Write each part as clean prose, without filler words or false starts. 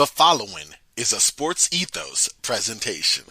The following is a Sports Ethos presentation.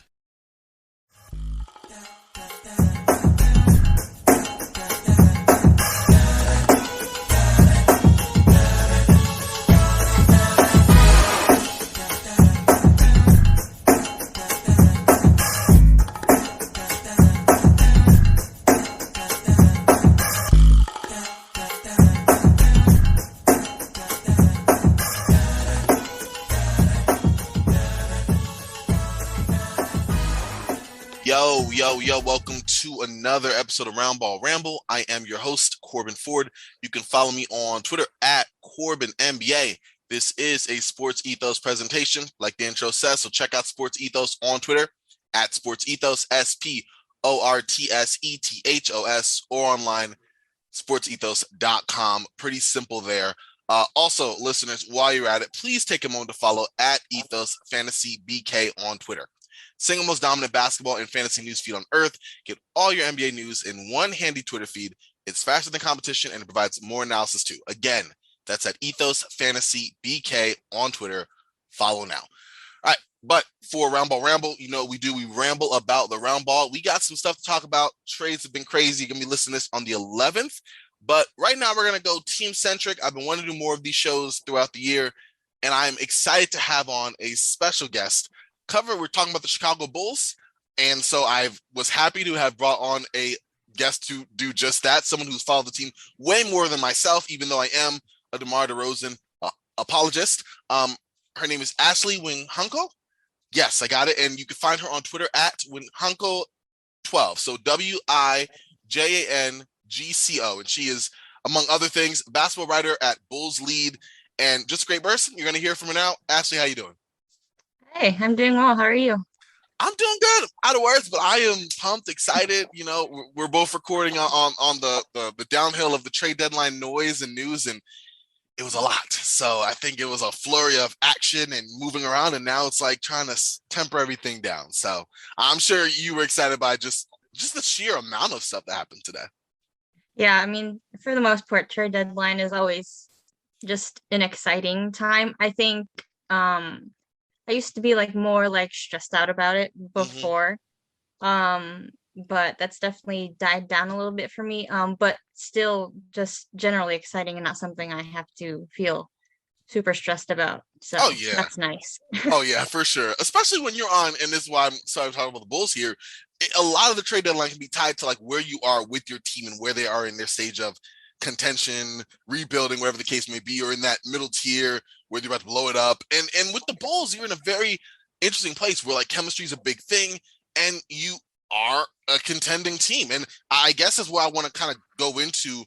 Yo, welcome to another episode of Roundball Ramble. I am your host, Corbin Ford. You can follow me on Twitter at CorbinNBA. This is a Sports Ethos presentation, like the intro says, so check out Sports Ethos on Twitter at Sports Ethos, SPORTSETHOS, or online, sportsethos.com. Pretty simple there. Also, listeners, while you're at it, please take a moment to follow at Ethos Fantasy BK on Twitter. Single most dominant basketball and fantasy news feed on earth. Get all your NBA news in one handy Twitter feed. It's faster than competition and it provides more analysis too. Again, that's at Ethos Fantasy BK on Twitter. Follow now. All right, but for Roundball Ramble, we ramble about the Roundball. We got some stuff to talk about. Trades have been crazy. You're going to be listening to this on the 11th. But right now we're going to go team-centric. I've been wanting to do more of these shows throughout the year, and I'm excited to have on a special guest. We're talking about the Chicago Bulls, and so I was happy to have brought on a guest to do just that, someone who's followed the team way more than myself, even though I am a DeRozan apologist. Her name is Ashley Wijangco. Yes, I got it, and you can find her on Twitter at Wijangco12, so WIJANGCO, and she is, among other things, a basketball writer at Bulls Lead, and just a great person. You're going to hear from her now. Ashley, how you doing? Hey, I'm doing well. How are you? I'm doing good. Out of words, but I am pumped, excited. We're both recording on the downhill of the trade deadline noise and news, and it was a lot. So I think it was a flurry of action and moving around, and now it's like trying to temper everything down. So I'm sure you were excited by just the sheer amount of stuff that happened today. Yeah, I mean, for the most part, trade deadline is always just an exciting time. I think I used to be more stressed out about it before. But that's definitely died down a little bit for me. But still just generally exciting and not something I have to feel super stressed about. So that's nice. Oh yeah, for sure. Especially when you're on, and this is why I'm sorry talking about the Bulls here. A lot of the trade deadline can be tied to where you are with your team and where they are in their stage of contention, rebuilding, whatever the case may be, or in that middle tier where you're about to blow it up. And with the Bulls, you're in a very interesting place where chemistry is a big thing and you are a contending team. And I guess that's what I want to kind of go into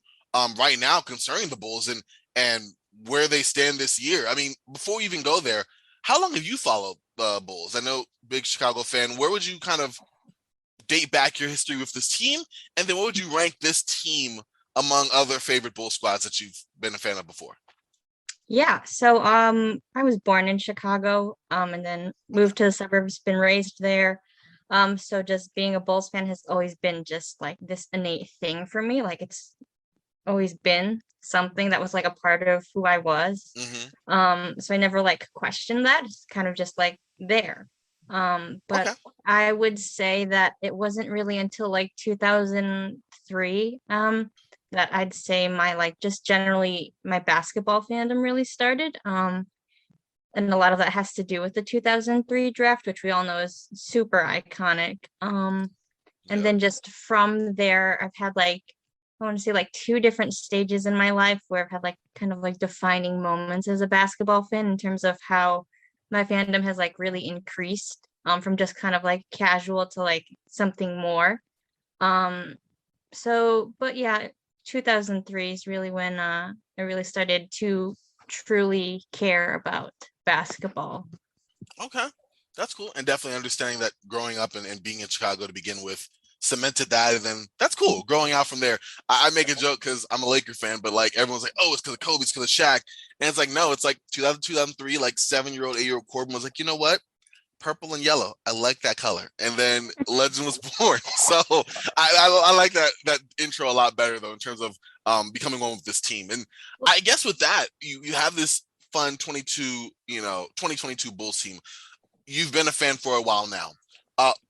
right now concerning the Bulls and where they stand this year. I mean, before we even go there, how long have you followed the Bulls? I know, big Chicago fan. Where would you kind of date back your history with this team? And then what would you rank this team among other favorite Bull squads that you've been a fan of before? Yeah, so I was born in Chicago, and then moved to the suburbs, been raised there. So just being a Bulls fan has always been just this innate thing for me. It's always been something that was a part of who I was. So I never questioned that. It's kind of just there. But okay. I would say that it wasn't really until 2003 that I'd say my just generally my basketball fandom really started. And a lot of that has to do with the 2003 draft, which we all know is super iconic. And then just from there, I've had I want to say two different stages in my life where I've had kind of defining moments as a basketball fan in terms of how my fandom has really increased from just kind of casual to something more. But yeah, 2003 is really when I really started to truly care about basketball. Okay, that's cool. And definitely understanding that growing up and being in Chicago to begin with cemented that, and then that's cool. Growing out from there, I make a joke because I'm a Laker fan, but everyone's oh, it's because of Kobe, it's because of Shaq, and it's no, it's 2003, 7-year-old, 8-year-old Corbin was you know what? Purple and yellow. I like that color. And then Legend was born. So I like that intro a lot better though, in terms of becoming one with this team. And I guess with that, you have this fun 2022 Bulls team. You've been a fan for a while now.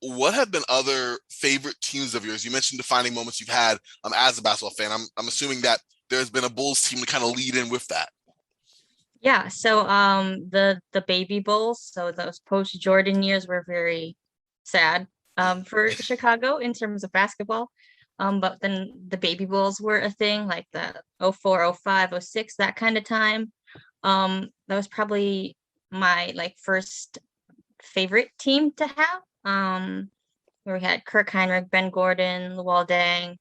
What have been other favorite teams of yours? You mentioned defining moments you've had as a basketball fan. I'm assuming that there's been a Bulls team to kind of lead in with that. Yeah, so the baby Bulls, so those post Jordan years were very sad for Chicago in terms of basketball. But then the baby Bulls were a thing, like the 04, 05, 06, that kind of time. That was probably my like first favorite team to have. Where we had Kirk Heinrich, Ben Gordon, Luol Deng,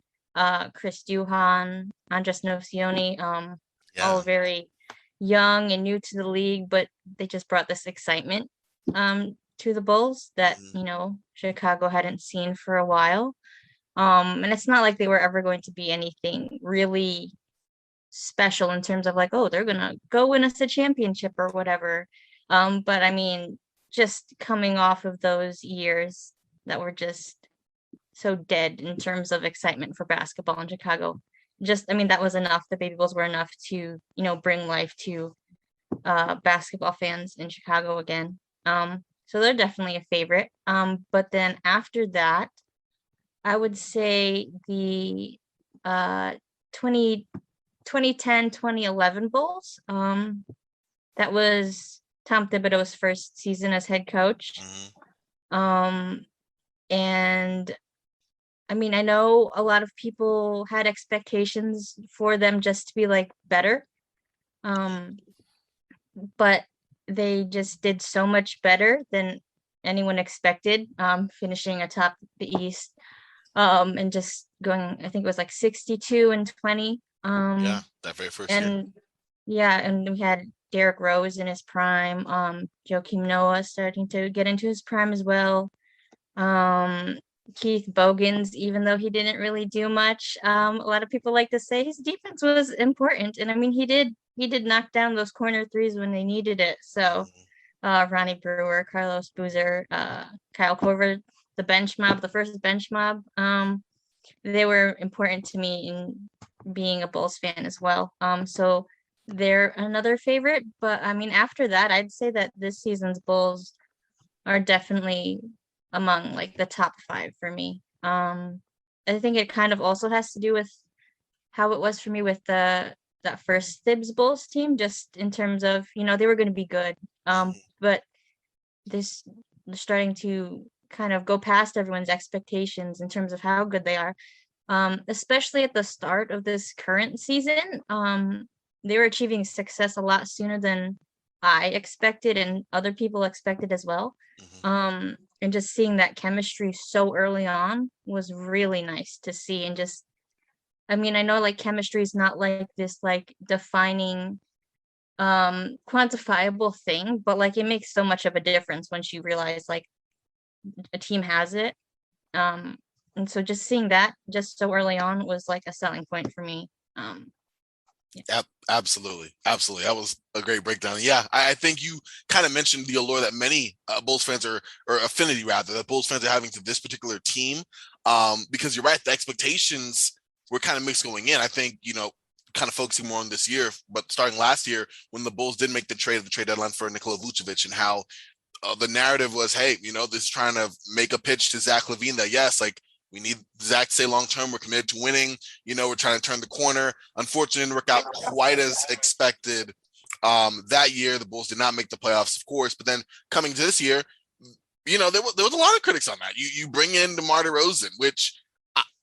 Chris Duhon, Andres Nocioni, all very young and new to the league, but they just brought this excitement to the Bulls that, you know, Chicago hadn't seen for a while. And it's not like they were ever going to be anything really special in terms of like, oh, they're gonna go win us a championship or whatever. But I mean, just coming off of those years that were just so dead in terms of excitement for basketball in Chicago. I mean, that was enough. The Baby Bulls were enough to, you know, bring life to basketball fans in Chicago again. So they're definitely a favorite. But then after that, I would say the 2010, 2011 Bulls. That was Tom Thibodeau's first season as head coach. And I mean, I know a lot of people had expectations for them just to be like better. But they just did so much better than anyone expected, finishing atop the East, and just going, I think it was like 62-20. That very first year. Yeah, and we had Derrick Rose in his prime, Joakim Noah starting to get into his prime as well. Keith Bogans, even though he didn't really do much, a lot of people like to say his defense was important, and I mean he did knock down those corner threes when they needed it. So Ronnie Brewer, Carlos Boozer, Kyle Korver, the first bench mob, they were important to me in being a Bulls fan as well. So they're another favorite, but I mean after that I'd say that this season's Bulls are definitely among like the top 5 for me. I think it kind of also has to do with how it was for me with that first Thibs Bulls team, just in terms of, you know, they were going to be good. But they're starting to kind of go past everyone's expectations in terms of how good they are. Especially at the start of this current season, they were achieving success a lot sooner than I expected and other people expected as well. And just seeing that chemistry so early on was really nice to see. And just, I mean, I know like chemistry is not like this like defining quantifiable thing, but like it makes so much of a difference once you realize like a team has it. And so just seeing that just so early on was like a selling point for me. Yeah. Absolutely. That was a great breakdown. Yeah, I think you kind of mentioned the allure that many Bulls fans or affinity rather, that Bulls fans are having to this particular team. Because you're right, the expectations were kind of mixed going in. I think, you know, kind of focusing more on this year, but starting last year when the Bulls did make the trade deadline for Nikola Vucevic, and how the narrative was, hey, you know, this is trying to make a pitch to Zach LaVine that yes, like, we need Zach to say long-term, we're committed to winning. You know, we're trying to turn the corner. Unfortunately, it didn't work out quite as expected. That year, the Bulls did not make the playoffs, of course. But then coming to this year, you know, there was a lot of critics on that. You bring in DeMar DeRozan, which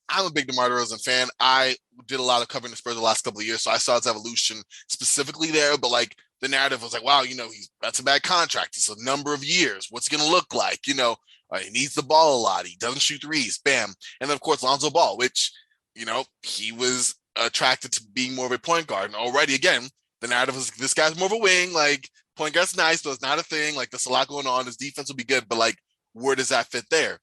I'm a big DeMar DeRozan fan. I did a lot of covering the Spurs the last couple of years, so I saw its evolution specifically there. But like the narrative was like, wow, you know, that's a bad contract. It's a number of years. What's it going to look like? You know, he needs the ball a lot. He doesn't shoot threes. Bam. And then, of course, Lonzo Ball, which, you know, he was attracted to being more of a point guard. And already, again, the narrative was this guy's more of a wing. Like, point guard's nice, but it's not a thing. Like, there's a lot going on. His defense will be good. But, like, where does that fit there?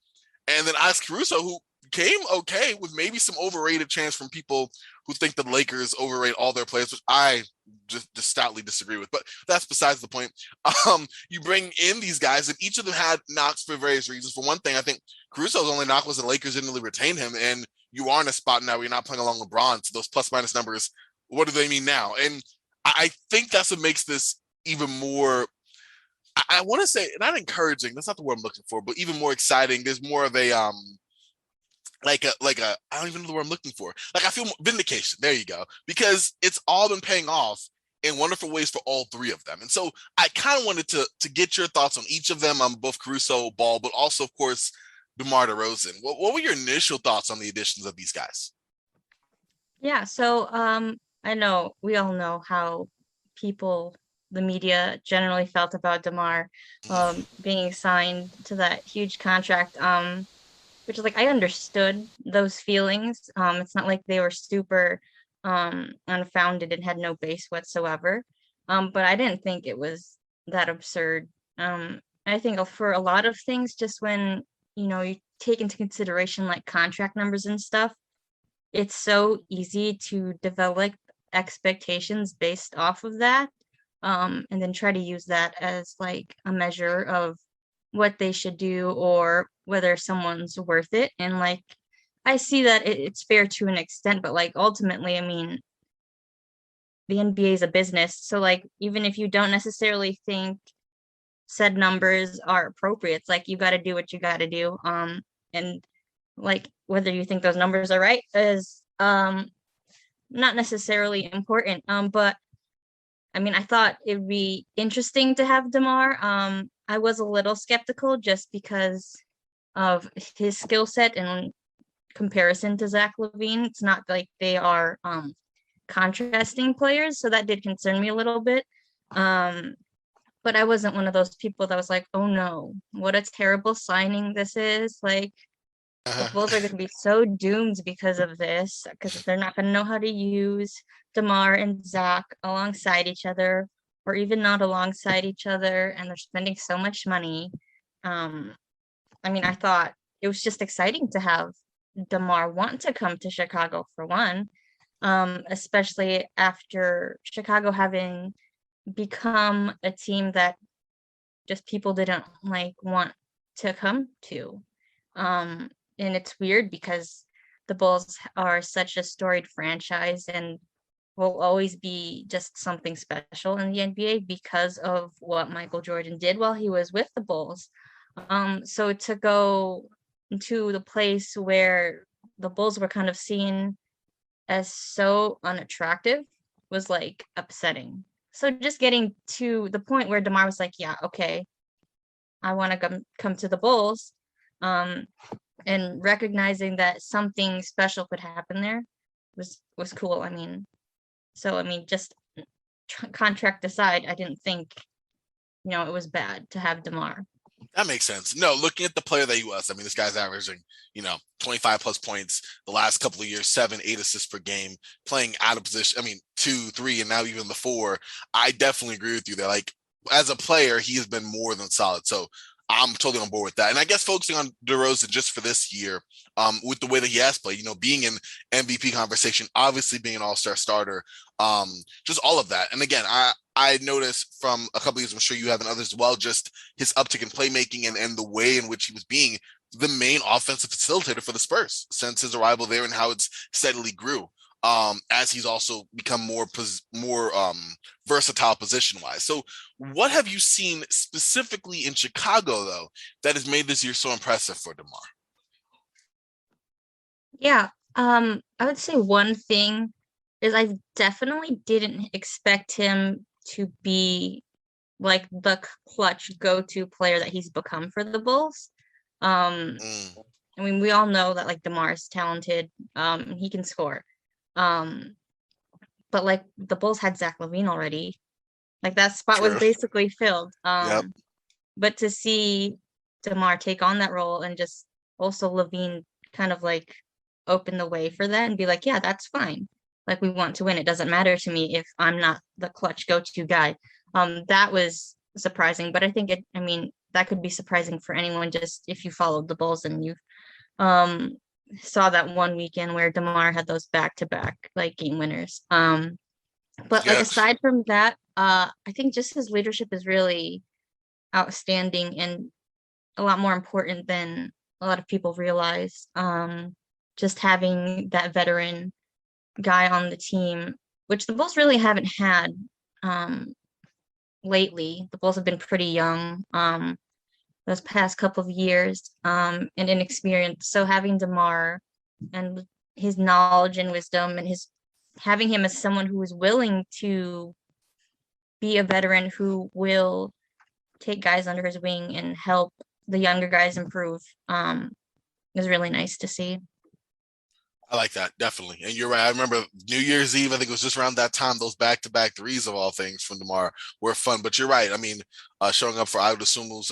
And then Alex Caruso, who came okay with maybe some overrated chants from people who think the Lakers overrate all their players, which I just stoutly disagree with, but that's besides the point. You bring in these guys, and each of them had knocks for various reasons. For one thing, I think Caruso's only knock was the Lakers didn't really retain him, and you are in a spot now where you're not playing along LeBron, so those plus-minus numbers, what do they mean now? And I think that's what makes this even more. I want to say not encouraging. That's not the word I'm looking for, but even more exciting. There's more of a like a I don't even know the word I'm looking for. Like I feel vindication. There you go. Because it's all been paying off in wonderful ways for all three of them. And so I kind of wanted to get your thoughts on each of them, on both Caruso, Ball, but also of course DeMar DeRozan. What were your initial thoughts on the additions of these guys? Yeah, so I know we all know how the media generally felt about DeMar being signed to that huge contract. Which is like I understood those feelings. It's not like they were super unfounded and had no base whatsoever. But I didn't think it was that absurd. I think for a lot of things, just when you take into consideration like contract numbers and stuff, it's so easy to develop expectations based off of that, and then try to use that as like a measure of what they should do or whether someone's worth it. And like I see that it's fair to an extent, but like ultimately, I mean, the NBA is a business. So like even if you don't necessarily think said numbers are appropriate, it's like you got to do what you got to do. And like whether you think those numbers are right is not necessarily important. But I mean, I thought it'd be interesting to have DeMar. I was a little skeptical just because of his skill set in comparison to Zach LaVine. It's not like they are contrasting players, so that did concern me a little bit. But I wasn't one of those people that was like, oh no, what a terrible signing this is. Like the Bulls are going to be so doomed because of this, because they're not going to know how to use DeMar and Zach alongside each other, or even not alongside each other, and they're spending so much money. I mean, I thought it was just exciting to have DeMar want to come to Chicago for one, especially after Chicago having become a team that just people didn't like want to come to. And it's weird because the Bulls are such a storied franchise and will always be just something special in the NBA because of what Michael Jordan did while he was with the Bulls. So to go to the place where the Bulls were kind of seen as so unattractive was like upsetting. So just getting to the point where DeMar was like, yeah, okay, I want to come to the Bulls. And recognizing that something special could happen there was cool. I mean, just contract aside, I didn't think it was bad to have DeMar. That makes sense. No, looking at the player that he was, I mean, this guy's averaging, 25 plus points the last couple of years, 7, 8 assists per game, playing out of position. I mean, 2, 3, and now even the 4. I definitely agree with you there. Like, as a player, he has been more than solid. So I'm totally on board with that. And I guess focusing on DeRozan just for this year, with the way that he has played, being in MVP conversation, obviously being an all-star starter, just all of that. And again, I noticed from a couple of years, I'm sure you have and others as well, just his uptick in playmaking and the way in which he was being the main offensive facilitator for the Spurs since his arrival there and how it's steadily grew. As he's also become more versatile position-wise. So what have you seen specifically in Chicago, though, that has made this year so impressive for DeMar? Yeah, I would say one thing is I definitely didn't expect him to be like the clutch go-to player that he's become for the Bulls. I mean, we all know that like DeMar is talented, he can score. But like the Bulls had Zach LaVine already. Like that spot was basically filled. Yep. But to see DeMar take on that role and just also LaVine kind of like open the way for that and be like, yeah, that's fine. Like we want to win. It doesn't matter to me if I'm not the clutch go-to guy. That was surprising, but I think that could be surprising for anyone just if you followed the Bulls and you saw that one weekend where DeMar had those back-to-back like game winners. But like aside from that, I think just his leadership is really outstanding and a lot more important than a lot of people realize. Just having that veteran guy on the team, which the Bulls really haven't had lately. The Bulls have been pretty young those past couple of years and inexperienced. So having DeMar and his knowledge and wisdom and his having him as someone who is willing to be a veteran who will take guys under his wing and help the younger guys improve is really nice to see. I like that, definitely. And you're right. I remember New Year's Eve, I think it was just around that time, those back-to-back threes of all things from DeMar were fun. But you're right. I mean, showing up for SOOO's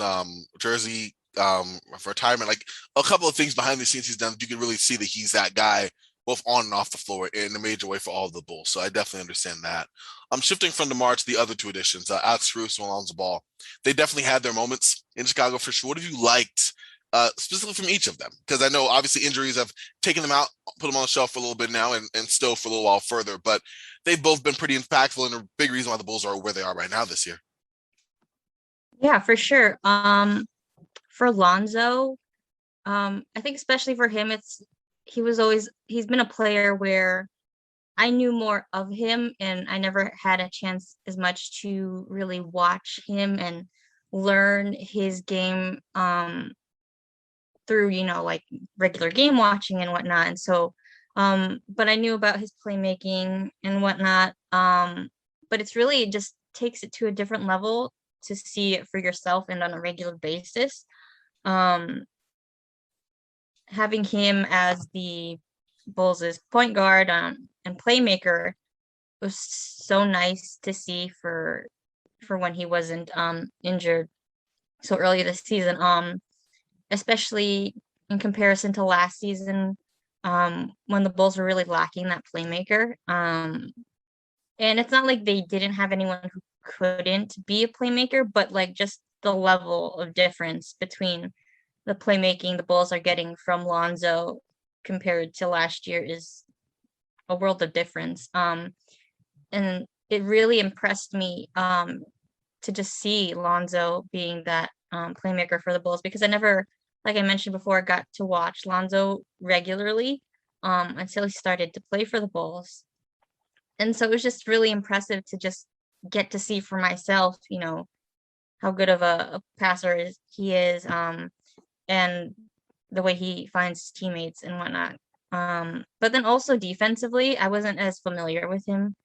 jersey for retirement, like a couple of things behind the scenes he's done, you can really see that he's that guy both on and off the floor in a major way for all of the Bulls. So I definitely understand that. I'm shifting from DeMar to the other two additions, Alex Caruso and Lonzo Ball. They definitely had their moments in Chicago for sure. What have you liked specifically from each of them? Because I know obviously injuries have taken them out, put them on the shelf for a little bit now, and still for a little while further. But they've both been pretty impactful and a big reason why the Bulls are where they are right now this year. Yeah, for sure. For Lonzo, I think especially for him, he's been a player where I knew more of him and I never had a chance as much to really watch him and learn his game through, like regular game watching and whatnot. And so, but I knew about his playmaking and whatnot. But it's really, it just takes it to a different level to see it for yourself and on a regular basis. Having him as the Bulls' point guard and playmaker was so nice to see for when he wasn't injured so early this season. Especially in comparison to last season, when the Bulls were really lacking that playmaker. And it's not like they didn't have anyone who couldn't be a playmaker, but like just the level of difference between the playmaking the Bulls are getting from Lonzo compared to last year is a world of difference. And it really impressed me to just see Lonzo being that playmaker for the Bulls, because I never, like I mentioned before, got to watch Lonzo regularly until he started to play for the Bulls. And so it was just really impressive to just get to see for myself, how good of a passer he is, and the way he finds teammates and whatnot. But then also defensively, I wasn't as familiar with him.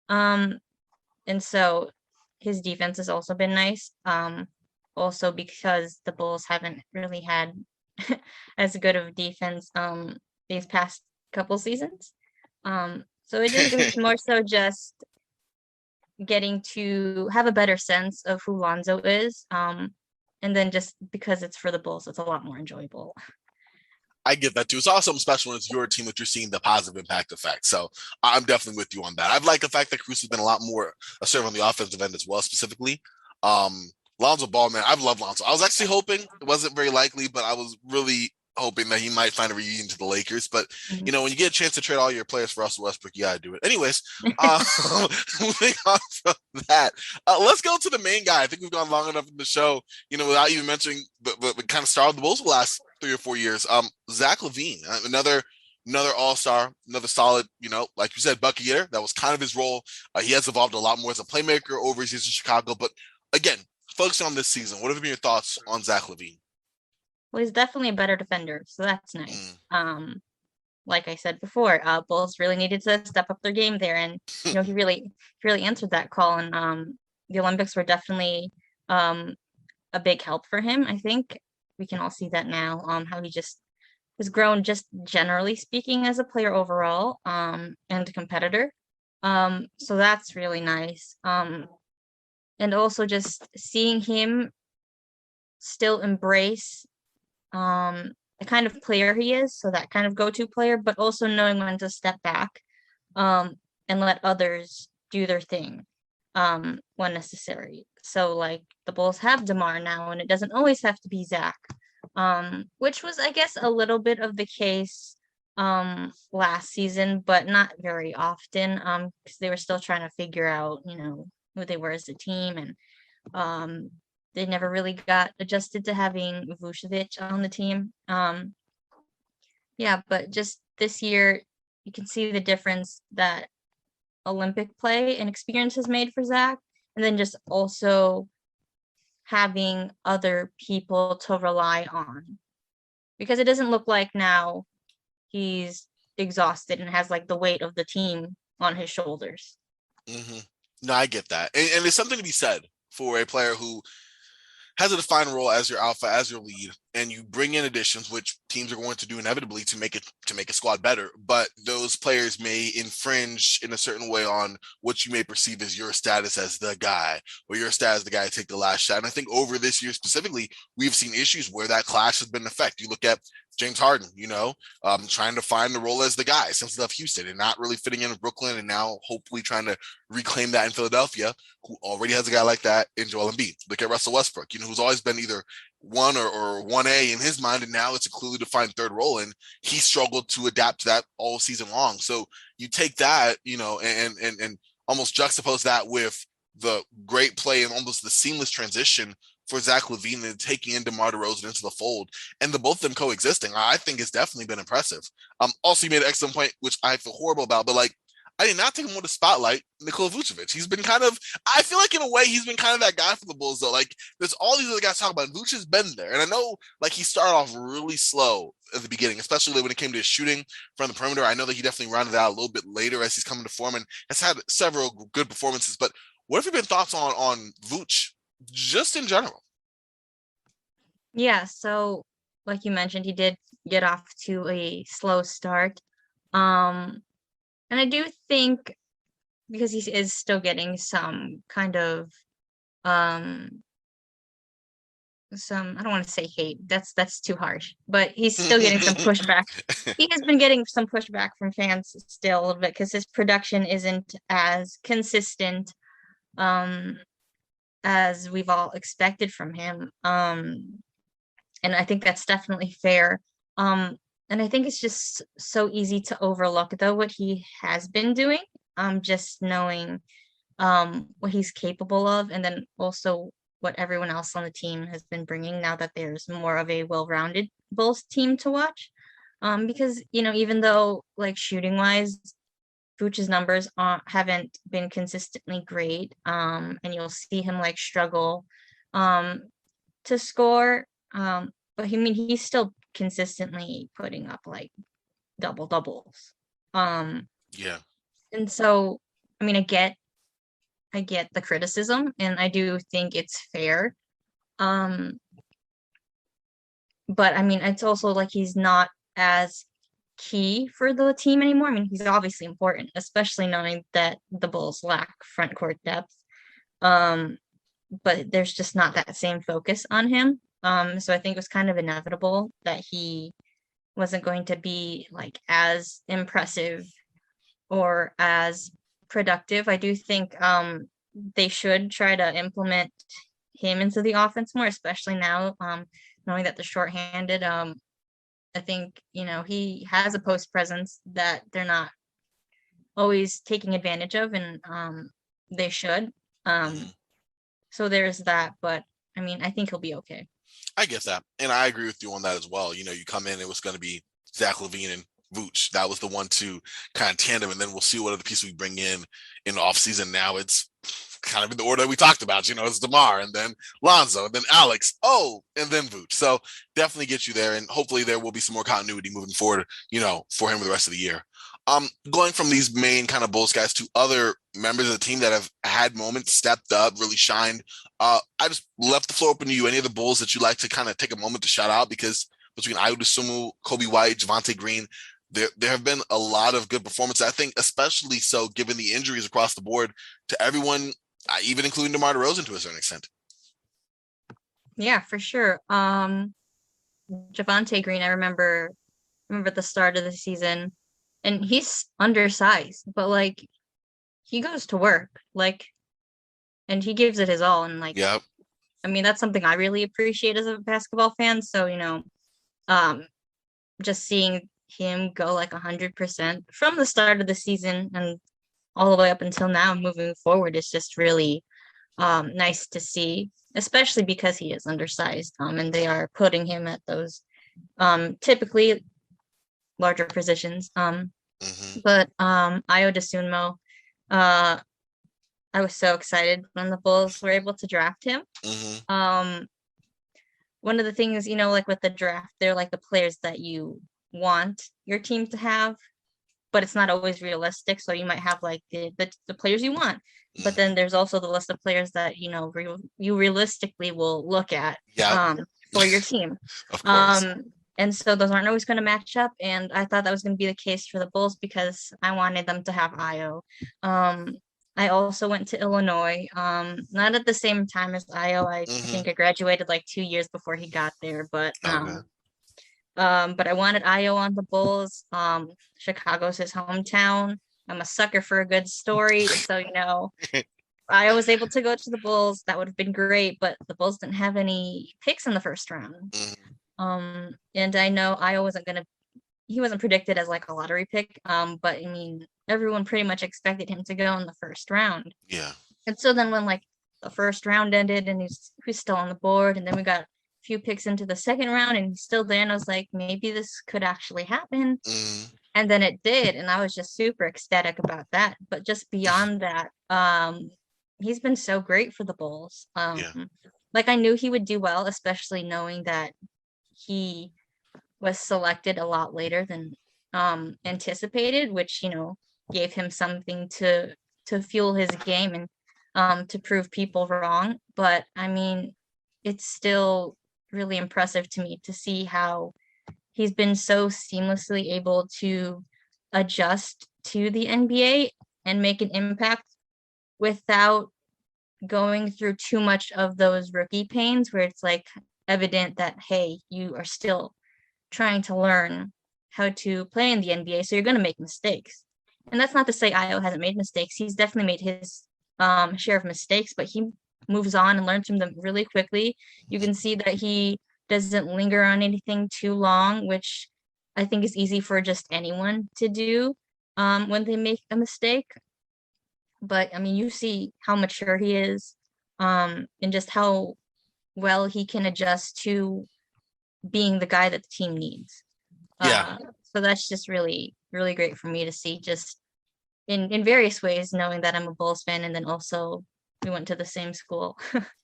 And so his defense has also been nice. Also because the Bulls haven't really had as good of defense these past couple seasons. So it was more so just getting to have a better sense of who Lonzo is. And then just because it's for the Bulls, it's a lot more enjoyable. I get that too. It's also special when it's your team that you're seeing the positive impact effect. So I'm definitely with you on that. I've liked the fact that Cruz has been a lot more assertive on the offensive end as well, specifically. Lonzo Ball, man, I've loved Lonzo. I was actually hoping, it wasn't very likely, but I was really hoping that he might find a reunion to the Lakers. But, Mhm. when you get a chance to trade all your players for Russell Westbrook, you got to do it. Anyways, moving on from that, let's go to the main guy. I think we've gone long enough in the show, without even mentioning, but kind of starred the Bulls the last 3 or 4 years. Zach LaVine, another all-star, another solid, like you said, bucket getter. That was kind of his role. He has evolved a lot more as a playmaker over his years in Chicago. But again, focusing on this season, what have been your thoughts on Zach LaVine? Well, he's definitely a better defender, so that's nice. Like I said before, Bulls really needed to step up their game there, and he really answered that call. And the Olympics were definitely a big help for him. I think we can all see that now. How he just has grown, just generally speaking, as a player overall, and a competitor. So that's really nice. And also just seeing him still embrace the kind of player he is, so that kind of go-to player, but also knowing when to step back and let others do their thing when necessary. So like the Bulls have DeMar now, and it doesn't always have to be Zach, which was, I guess, a little bit of the case last season, but not very often, because they were still trying to figure out, who they were as a team, and they never really got adjusted to having Vucevic on the team. Yeah, but just this year, you can see the difference that Olympic play and experience has made for Zach. and then just also having other people to rely on, because it doesn't look like now he's exhausted and has like the weight of the team on his shoulders. Mm-hmm. No, I get that. And there's something to be said for a player who has a defined role as your alpha, as your lead, and you bring in additions, which teams are going to do inevitably to make a squad better. But those players may infringe in a certain way on what you may perceive as your status as the guy, or your status as the guy to take the last shot. And I think over this year specifically, we've seen issues where that clash has been an effect. You look at James Harden, trying to find the role as the guy since he left Houston and not really fitting in with Brooklyn, and now hopefully trying to reclaim that in Philadelphia, who already has a guy like that in Joel Embiid. Look at Russell Westbrook, who's always been either one or 1A in his mind, and now it's a clearly defined third role, and he struggled to adapt to that all season long. So you take that, and almost juxtapose that with the great play and almost the seamless transition for Zach LaVine and taking in DeMar DeRozan into the fold, and the both of them coexisting, I think has definitely been impressive. Also, you made an excellent point, which I feel horrible about, but I did not take him on the spotlight, Nikola Vucevic. He's been I feel like in a way, he's been kind of that guy for the Bulls, though. There's all these other guys talking about, Vuce has been there. And I know, he started off really slow at the beginning, especially when it came to his shooting from the perimeter. I know that he definitely rounded out a little bit later as he's coming to form and has had several good performances. But what have you been thoughts on Vuce, just in general? Yeah, so like you mentioned, he did get off to a slow start. And I do think, because he is still getting some kind of I don't want to say hate. That's too harsh. But he's still getting some pushback. He has been getting some pushback from fans still a little bit, because his production isn't as consistent as we've all expected from him. And I think that's definitely fair. And I think it's just so easy to overlook, though, what he has been doing. Just knowing what he's capable of, and then also what everyone else on the team has been bringing, now that there's more of a well-rounded Bulls team to watch. Because, even though shooting wise, Vooch's numbers haven't been consistently great, and you'll see him struggle to score, but he's still consistently putting up double doubles. Yeah. And so, I get the criticism, and I do think it's fair. But it's also he's not as key for the team anymore. He's obviously important, especially knowing that the Bulls lack front court depth. But there's just not that same focus on him. So I think it was kind of inevitable that he wasn't going to be as impressive or as productive. I do think they should try to implement him into the offense more, especially now, knowing that they're shorthanded. I think, he has a post presence that they're not always taking advantage of, and they should. So there's that, but I think he'll be okay. I get that. And I agree with you on that as well. You come in, it was going to be Zach LaVine and Vooch. That was the 1-2 kind of tandem. And then we'll see what other piece we bring in the offseason. Now it's kind of in the order that we talked about. It's DeMar, and then Lonzo, and then Alex, and then Vooch. So definitely get you there. And hopefully there will be some more continuity moving forward, for him for the rest of the year. Going from these main kind of Bulls guys to other members of the team that have had moments, stepped up, really shined. I just left the floor open to you. Any of the Bulls that you'd like to kind of take a moment to shout out? Because between SOOO, Kobe White, Javonte Green, there have been a lot of good performances. I think especially so given the injuries across the board to everyone, even including DeMar DeRozan to a certain extent. Yeah, for sure. Javonte Green, I remember at the start of the season, and he's undersized, but he goes to work, and he gives it his all. And yeah, that's something I really appreciate as a basketball fan. So, just seeing him go 100% from the start of the season and all the way up until now, moving forward, is just really nice to see, especially because he is undersized, and they are putting him at those typically larger positions. But Ayo Dosunmu, I was so excited when the Bulls were able to draft him. Mm-hmm. One of the things, like with the draft, they're like the players that you want your team to have, but it's not always realistic. So you might have like the players you want, but then there's also the list of players that you realistically will look at Yeah, for your team. of course. And so those aren't always going to match up. And I thought that was going to be the case for the Bulls because I wanted them to have Io. I also went to Illinois, not at the same time as Io. I Mm-hmm. think I graduated like 2 years before he got there, Okay. but I wanted Io on the Bulls. Chicago's his hometown. I'm a sucker for a good story, so I was able to go to the Bulls. That would have been great, but the Bulls didn't have any picks in the first round. Mm-hmm. And I know Io he wasn't predicted as like a lottery pick. But I mean, everyone pretty much expected him to go in the first round. Yeah. And so then when like the first round ended and he's still on the board, and then we got a few picks into the second round and he's still there, and I was like, maybe this could actually happen. Mm-hmm. And then it did, and I was just super ecstatic about that. But just beyond that, he's been so great for the Bulls. Yeah. Like I knew he would do well, especially knowing that he was selected a lot later than anticipated, which gave him something to fuel his game and to prove people wrong. But I mean, it's still really impressive to me to see how he's been so seamlessly able to adjust to the NBA and make an impact without going through too much of those rookie pains where it's like evident that, hey, you are still trying to learn how to play in the NBA, so you're going to make mistakes. And that's not to say Io hasn't made mistakes. He's definitely made his share of mistakes, but he moves on and learns from them really quickly. You can see that he doesn't linger on anything too long, which I think is easy for just anyone to do when they make a mistake. But I mean, you see how mature he is, and just how well he can adjust to being the guy that the team needs. Yeah. So that's just really, really great for me to see, just in various ways, knowing that I'm a Bulls fan, and then also we went to the same school.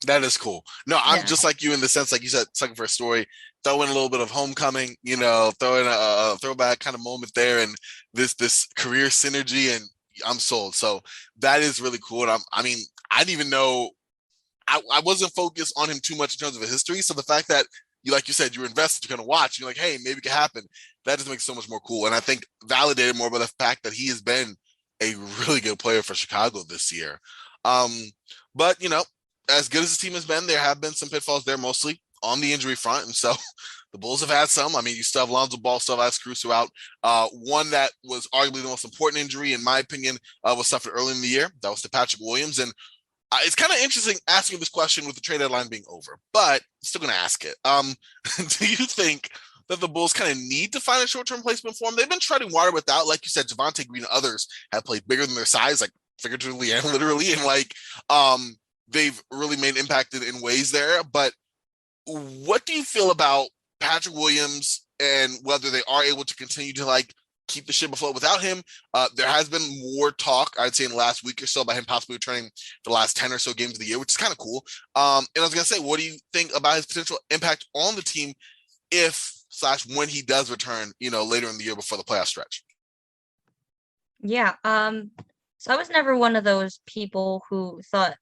That is cool. No, I'm Yeah. just like you in the sense, like you said, second for a story, throw in a little bit of homecoming, throw in a throwback kind of moment there, and this career synergy, and I'm sold. So that is really cool. And I mean, I didn't even know I wasn't focused on him too much in terms of a history. So the fact that you, like you said, you're invested, you're gonna watch, you're like, hey, maybe it could happen. That just makes it so much more cool. And I think validated more by the fact that he has been a really good player for Chicago this year. Um, but as good as the team has been, there have been some pitfalls there, mostly on the injury front. And so the Bulls have had some. I mean, you still have Lonzo Ball, still have Caruso out. One that was arguably the most important injury, in my opinion, was suffered early in the year. That was to Patrick Williams. And it's kind of interesting asking this question with the trade deadline being over, but I'm still going to ask it. Do you think that the Bulls kind of need to find a short-term replacement for him? They've been treading water without, like you said, Javonte Green and others have played bigger than their size, like figuratively and literally, and they've really made impacted in ways there. But what do you feel about Patrick Williams and whether they are able to continue to keep the ship afloat without him? There has been more talk, I'd say, in the last week or so about him possibly returning for the last 10 or so games of the year, which is kind of cool. And I was going to say, what do you think about his potential impact on the team when he does return, later in the year before the playoff stretch? Yeah. So I was never one of those people who thought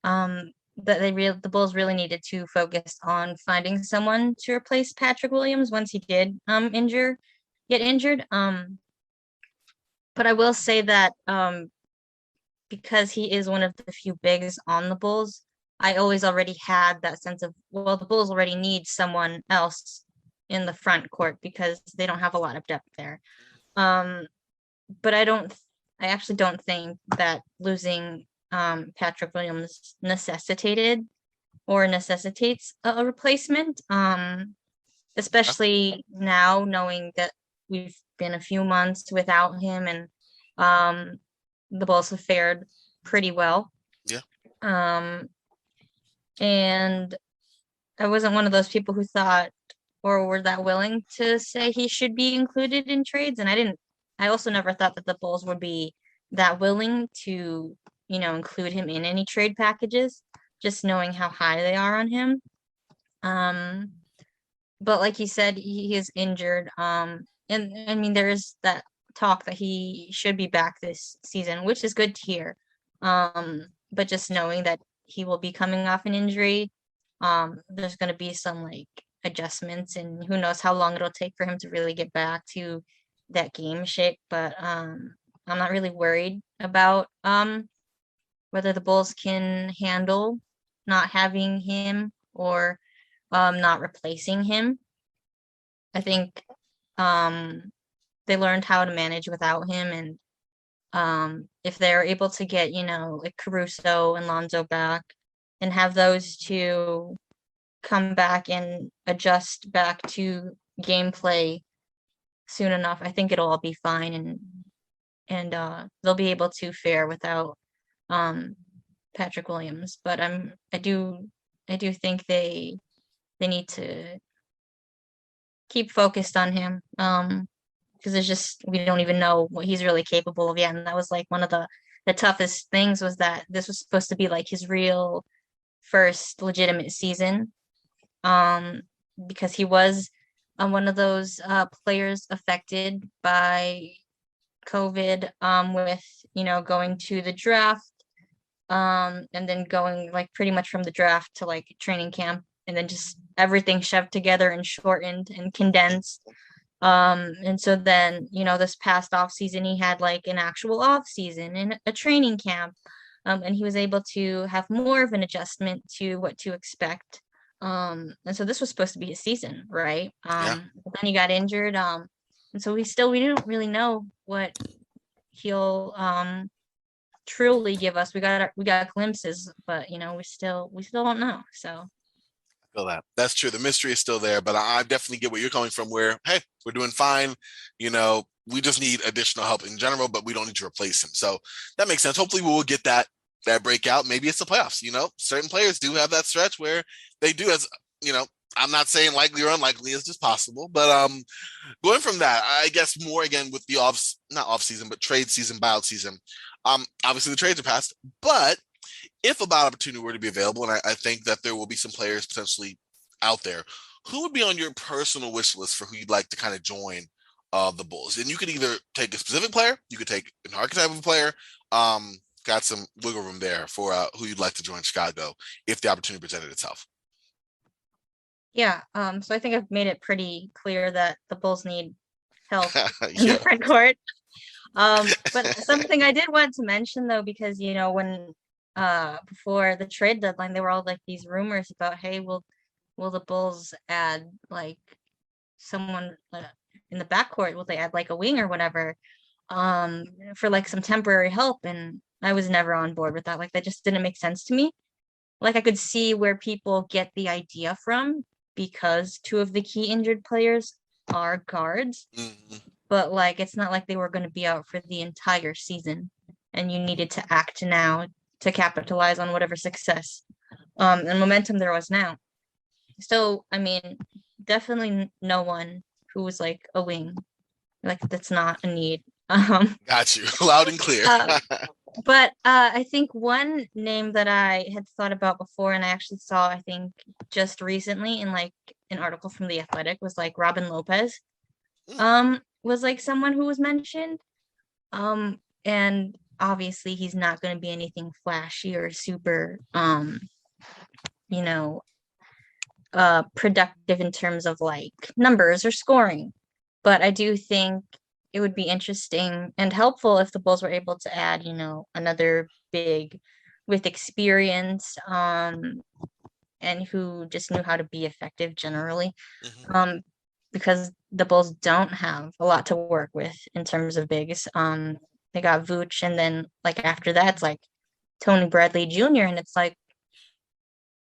that the Bulls really needed to focus on finding someone to replace Patrick Williams once he did get injured. But I will say that because he is one of the few bigs on the Bulls, I always already had that sense of, well, the Bulls already need someone else in the front court because they don't have a lot of depth there. But I actually don't think that losing Patrick Williams necessitates a replacement, especially now knowing that we've been a few months without him, and the Bulls have fared pretty well. Yeah. And I wasn't one of those people who thought or were that willing to say he should be included in trades, and I also never thought that the Bulls would be that willing to include him in any trade packages, just knowing how high they are on him. But like you said, he is injured. And I mean, there is that talk that he should be back this season, which is good to hear. But just knowing that he will be coming off an injury, there's going to be some like adjustments, and who knows how long it'll take for him to really get back to that game shape. But I'm not really worried about whether the Bulls can handle not having him or not replacing him. I think they learned how to manage without him, and if they're able to get like Caruso and Lonzo back and have those two come back and adjust back to gameplay soon enough, I think it'll all be fine, and they'll be able to fare without Patrick Williams. But I do think they need to keep focused on him, because it's just we don't even know what he's really capable of yet. And that was like one of the toughest things, was that this was supposed to be like his real first legitimate season, because he was one of those players affected by COVID, with going to the draft, and then going like pretty much from the draft to like training camp, and then just everything shoved together and shortened and condensed. And so then, this past off season, he had like an actual off season and a training camp, and he was able to have more of an adjustment to what to expect. And so this was supposed to be his season, right? But then he got injured. And so we don't really know what he'll truly give us. We got glimpses, but we still don't know. So feel that. That's true. The mystery is still there, but I definitely get where you're coming from, where, hey, we're doing fine. We just need additional help in general, but we don't need to replace him. So that makes sense. Hopefully we will get that breakout. Maybe it's the playoffs. Certain players do have that stretch where they do, as I'm not saying likely or unlikely, it's just possible. But going from that, I guess more again with the not off season, but trade season, buyout season. Obviously the trades are passed, but if a buyout opportunity were to be available, and I think that there will be some players potentially out there, who would be on your personal wish list for who you'd like to kind of join the Bulls? And you could either take a specific player, you could take an archetype of a player. Got some wiggle room there for who you'd like to join Chicago if the opportunity presented itself. Yeah. So I think I've made it pretty clear that the Bulls need help in the front court. But something I did want to mention though, because when before the trade deadline, there were all like these rumors about, hey, will the Bulls add like someone in the backcourt? Will they add like a wing or whatever, for like some temporary help? And I was never on board with that. Like that just didn't make sense to me. Like I could see where people get the idea from, because two of the key injured players are guards. Mm-hmm. But like it's not like they were going to be out for the entire season, and you needed to act now to capitalize on whatever success and momentum there was now. So I mean, definitely no one who was like a wing. Like that's not a need. Got you loud and clear. But I think one name that I had thought about before, and I actually saw, I think just recently in like an article from The Athletic, was like Robin Lopez. Was like someone who was mentioned. And obviously he's not going to be anything flashy or super productive in terms of like numbers or scoring. But I do think it would be interesting and helpful if the Bulls were able to add, another big with experience, and who just knew how to be effective generally. Mm-hmm. Because the Bulls don't have a lot to work with in terms of bigs. They got Vooch, and then like after that, it's like Tony Bradley Jr. And it's like,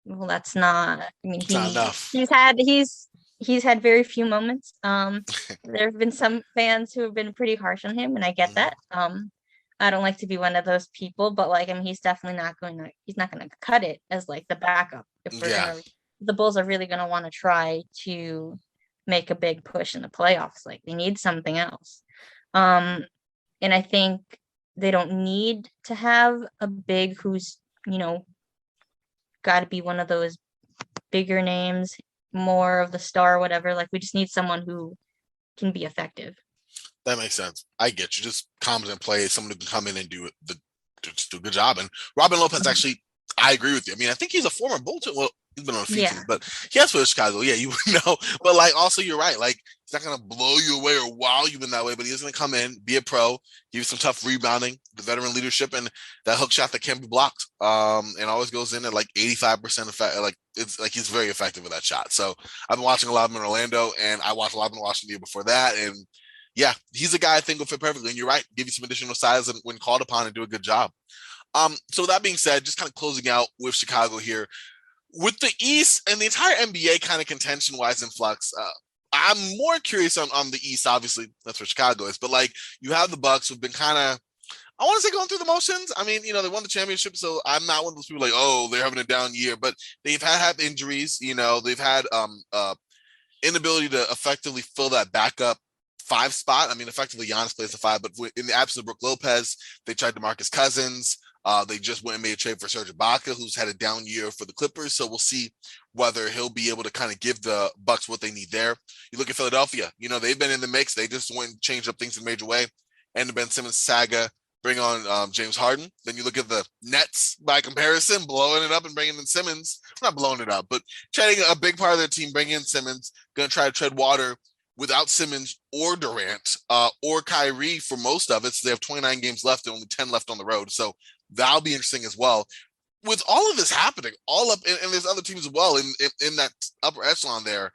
well, that's not. I mean, not enough. He's had very few moments. There have been some fans who have been pretty harsh on him, and I get that. I don't like to be one of those people, but like, I mean, he's definitely he's not going to cut it as like the backup. If the Bulls are really going to want to try to make a big push in the playoffs, like they need something else. And I think they don't need to have a big who's, got to be one of those bigger names, more of the star, whatever. Like, we just need someone who can be effective. That makes sense. I get you. Just competent play, someone who can come in and just do a good job. And Robin Lopez, Mhm. actually, I agree with you. I mean, I think he's a former Bull too. Well, he's been on a few teams, Yeah. but he has for Chicago. Yeah, you would know. But like, also, you're right. Like, he's not gonna blow you away or wow you in that way, but he's gonna come in, be a pro, give you some tough rebounding, the veteran leadership, and that hook shot that can be blocked. And always goes in at like 85% effect. Like, it's like he's very effective with that shot. So I've been watching a lot of him in Orlando, and I watched a lot of him in Washington the year before that, and yeah, he's a guy I think will fit perfectly. And you're right, give you some additional size and when called upon and do a good job. So that being said, just kind of closing out with Chicago here, with the East and the entire NBA kind of contention wise in flux. I'm more curious on the East. Obviously, that's where Chicago is, but like you have the Bucks who've been kind of, I want to say, going through the motions. I mean, they won the championship, so I'm not one of those people like, oh, they're having a down year, but they've had injuries. They've had inability to effectively fill that backup five spot. I mean, effectively Giannis plays the five, but in the absence of Brook Lopez, they tried to Marcus Cousins. They just went and made a trade for Serge Ibaka, who's had a down year for the Clippers. So we'll see whether he'll be able to kind of give the Bucks what they need there. You look at Philadelphia, they've been in the mix. They just went and changed up things in a major way. And the Ben Simmons saga, bring on James Harden. Then you look at the Nets by comparison, blowing it up and bringing in Simmons. Not blowing it up, but trading a big part of their team, bringing in Simmons, going to try to tread water without Simmons or Durant or Kyrie for most of it. So they have 29 games left and only 10 left on the road. So that'll be interesting as well. With all of this happening, all up, and there's other teams as well in that upper echelon there.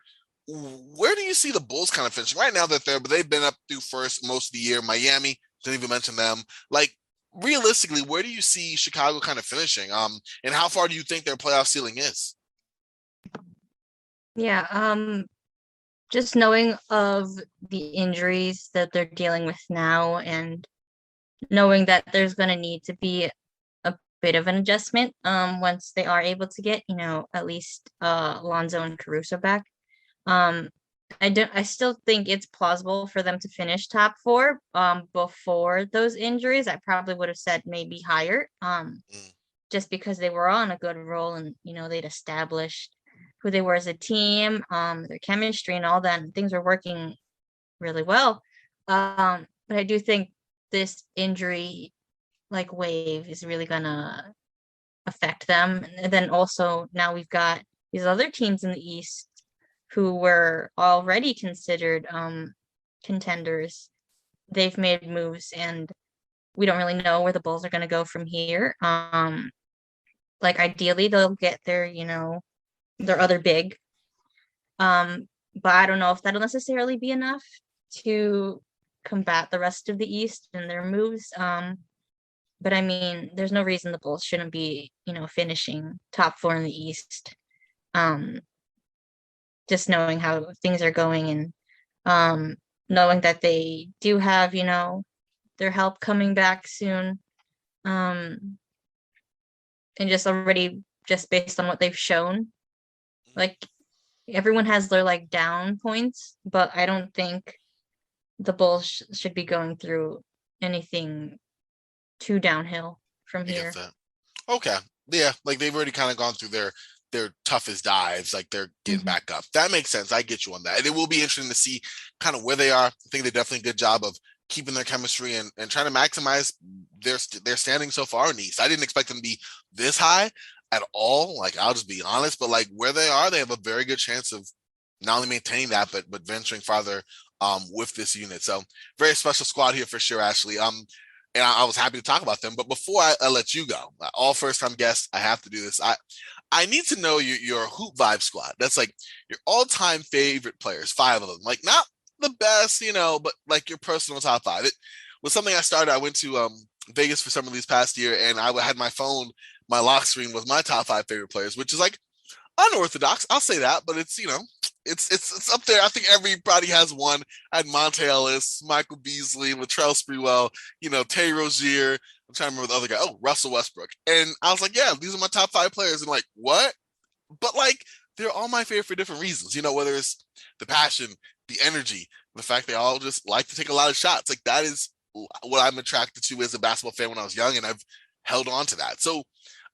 Where do you see the Bulls kind of finishing? Right now that they've been up through first most of the year. Miami, didn't even mention them. Like, realistically, where do you see Chicago kind of finishing? And how far do you think their playoff ceiling is? Yeah. Just knowing of the injuries that they're dealing with now and knowing that there's going to need to be a bit of an adjustment once they are able to get, at least Lonzo and Caruso back. I still think it's plausible for them to finish top four before those injuries. I probably would have said maybe higher just because they were on a good roll and they'd established who they were as a team, their chemistry and all that, and things were working really well. But I do think this injury wave is really gonna affect them. And then also now we've got these other teams in the East who were already considered contenders. They've made moves and we don't really know where the Bulls are gonna go from here. Ideally they'll get their other big. But I don't know if that'll necessarily be enough to combat the rest of the East and their moves. But I mean, there's no reason the Bulls shouldn't be, finishing top four in the East. Just knowing how things are going and knowing that they do have, their help coming back soon. And just already just based on what they've shown, everyone has their down points, but I don't think the Bulls should be going through anything too downhill from I get here. that. Okay. Yeah, they've already kind of gone through their toughest dives, they're getting back up. That makes sense. I get you on that. And it will be interesting to see kind of where they are. I think they're definitely a good job of keeping their chemistry and trying to maximize their standing so far in the East. I didn't expect them to be this high at all. I'll just be honest, but where they are, they have a very good chance of not only maintaining that, but venturing farther with this unit. So very special squad here for sure, Ashley. And I was happy to talk about them. But before I let you go, all first time guests, I have to do this. I need to know your hoop vibe squad. That's your all time favorite players, 5 of them. Not the best, but your personal top 5. It was something I started. I went to Vegas for summer this past year, and I had my phone, my lock screen was my top 5 favorite players, which is unorthodox. I'll say that, but it's it's up there. I think everybody has one. I had Monte Ellis, Michael Beasley, Latrell Sprewell, Terry Rozier. I'm trying to remember the other guy. Oh, Russell Westbrook. And I was like, yeah, these are my top 5 players. And what? But they're all my favorite for different reasons. Whether it's the passion, the energy, the fact they all just like to take a lot of shots. That is what I'm attracted to as a basketball fan when I was young, and I've held on to that. So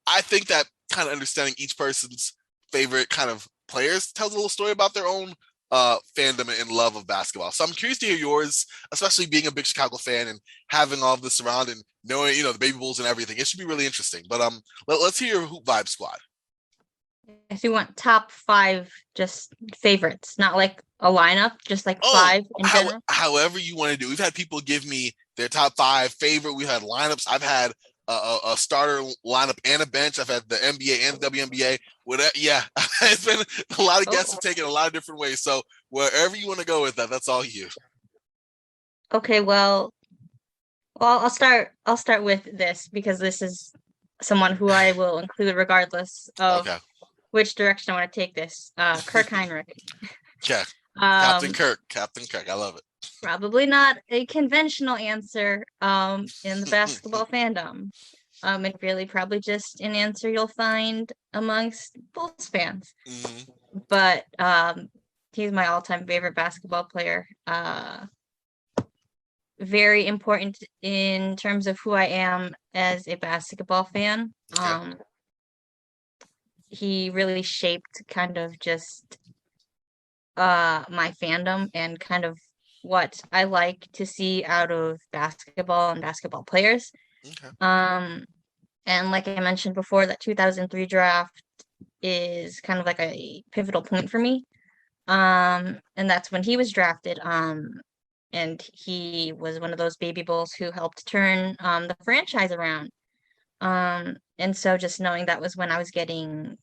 I think that kind of understanding each person's favorite kind of players tells a little story about their own fandom and love of basketball. So I'm curious to hear yours, especially being a big Chicago fan and having all of this around and knowing, the Baby Bulls and everything. It should be really interesting. But let's hear your Hoop Vibe squad. If you want top 5 just favorites, not like a lineup, just like 5 in general. However you want to do. We've had people give me their top 5 favorite. We've had lineups. I've had a starter lineup and a bench. I've had the NBA and the WNBA. Whatever, yeah, it's been a lot of guests have taken a lot of different ways. So wherever you want to go with that, that's all you. Okay, well, I'll start with this because this is someone who I will include regardless of which direction I want to take this. Kirk Heinrich. Yeah, Captain Kirk. I love it. Probably not a conventional answer in the basketball fandom. And really probably just an answer you'll find amongst Bulls fans. Mm-hmm. But he's my all-time favorite basketball player. Very important in terms of who I am as a basketball fan. He really shaped kind of just my fandom and kind of what I like to see out of basketball and basketball players. Okay. And like I mentioned before, that 2003 draft is kind of like a pivotal point for me. And that's when he was drafted. And he was one of those baby Bulls who helped turn the franchise around. And so just knowing that was when I was getting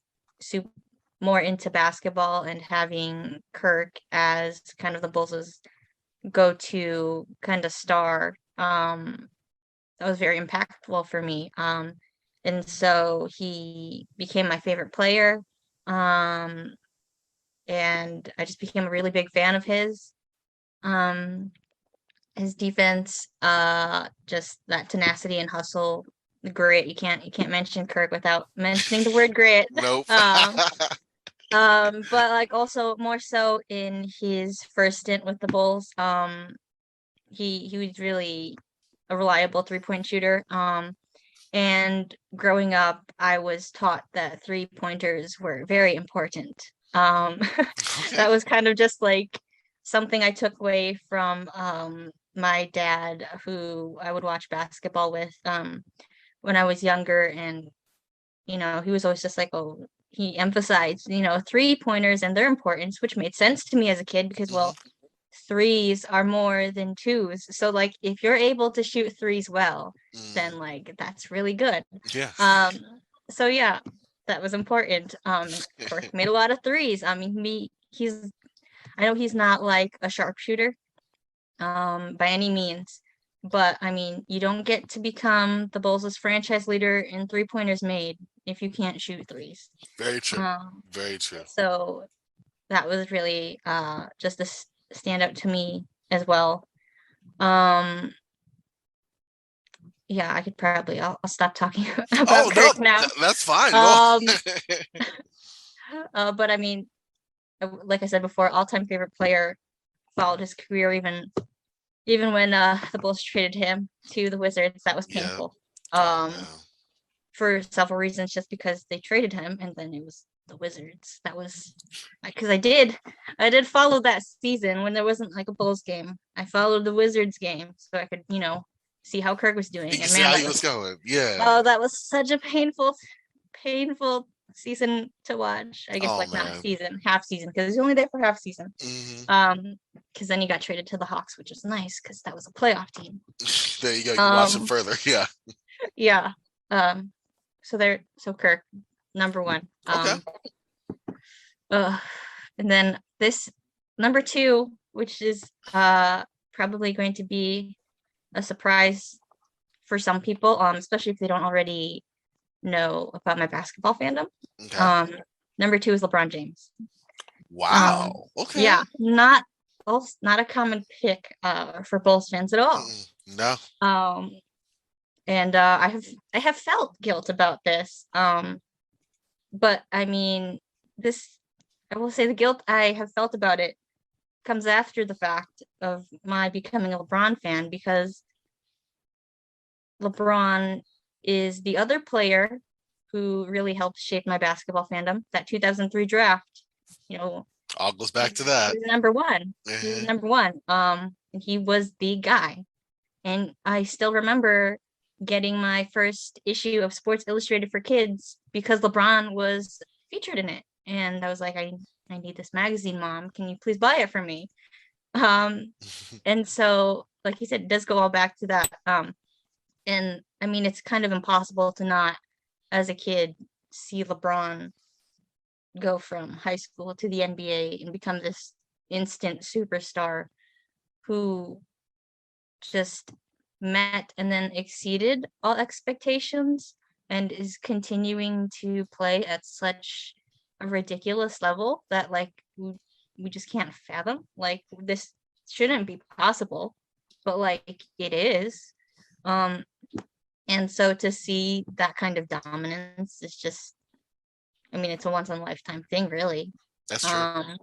more into basketball and having Kirk as kind of the Bulls' go-to kind of star, that was very impactful for me. And so he became my favorite player. And I just became a really big fan of his. His defense, just that tenacity and hustle, the grit. You can't mention Kirk without mentioning the word grit. Nope. But like also more so in his first stint with the Bulls, he was really a reliable 3-point shooter. And growing up, I was taught that 3-pointers were very important. That was kind of just like something I took away from my dad, who I would watch basketball with when I was younger. And, he was always just like, he emphasized, 3-pointers and their importance, which made sense to me as a kid because, well, threes are more than twos. So like if you're able to shoot threes well, then like that's really good. Yeah. So yeah, that was important. Kirk made a lot of threes. I mean, I know he's not like a sharpshooter by any means, but I mean, you don't get to become the Bulls' franchise leader in 3-pointers made if you can't shoot threes. Very true. Very true. So that was really just a stand out to me as well. Yeah, I could probably I'll stop talking about Kirk now. That's fine. But I mean, like I said before, all-time favorite player, followed his career even when the Bulls traded him to the Wizards. That was painful. For several reasons, just because they traded him and then it was the Wizards. That was because I did follow that season when there wasn't like a Bulls game. I followed the Wizards game so I could, see how Kirk was doing. And see how he was going. Yeah. Oh, that was such a painful season to watch. I guess not season, half season, because he's only there for half season. Because then he got traded to the Hawks, which was nice because that was a playoff team. There you go. You can watch him further. Yeah. Yeah. So Kirk, number 1. Okay. And then this number 2, which is probably going to be a surprise for some people, especially if they don't already know about my basketball fandom. Okay. Number 2 is LeBron James. Wow. Okay. Yeah, not a common pick for Bulls fans at all. No. And I have felt guilt about this. But I mean, I will say the guilt I have felt about it comes after the fact of my becoming a LeBron fan, because LeBron is the other player who really helped shape my basketball fandom. That 2003 draft, you know, All goes back to he that. was number one. He was Mhm. number one. And he was the guy. And I still remember getting my first issue of Sports Illustrated for Kids because LeBron was featured in it. And I was like, I need this magazine, Mom. Can you please buy it for me? Um, and so, like you said, it does go all back to that. And I mean, it's kind of impossible to not, as a kid, see LeBron go from high school to the NBA and become this instant superstar who just met and then exceeded all expectations and is continuing to play at such a ridiculous level that like we just can't fathom. Like this shouldn't be possible, but like it is. Um and so to see that kind of dominance is just, I mean, it's a once in a lifetime thing, really. That's true. Um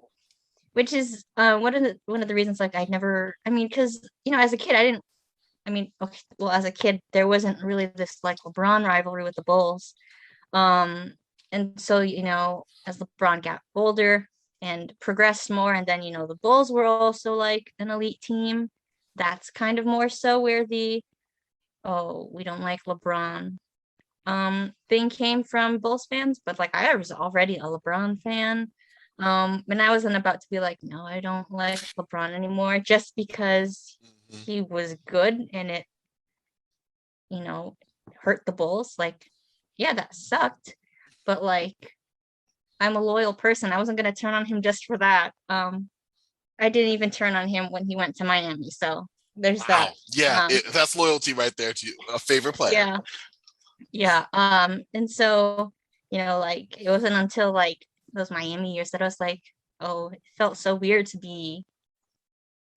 which is one of the reasons like I never, I mean, because as a kid I didn't, I mean, okay, well, as a kid, there wasn't really this like LeBron rivalry with the Bulls. And so, as LeBron got older and progressed more, and then, the Bulls were also like an elite team. That's kind of more so where the, oh, we don't like LeBron thing came from Bulls fans, but like I was already a LeBron fan. And I wasn't about to be like, no, I don't like LeBron anymore just because Mhm. he was good and it you know, hurt the Bulls. Like, yeah, that sucked. But like, I'm a loyal person. I wasn't gonna turn on him just for that. I didn't even turn on him when he went to Miami. So there's Wow. that. Yeah, Um, that's loyalty right there to a favorite player. yeah, yeah. And so, like it wasn't until like those Miami years that I was like, oh, it felt so weird to be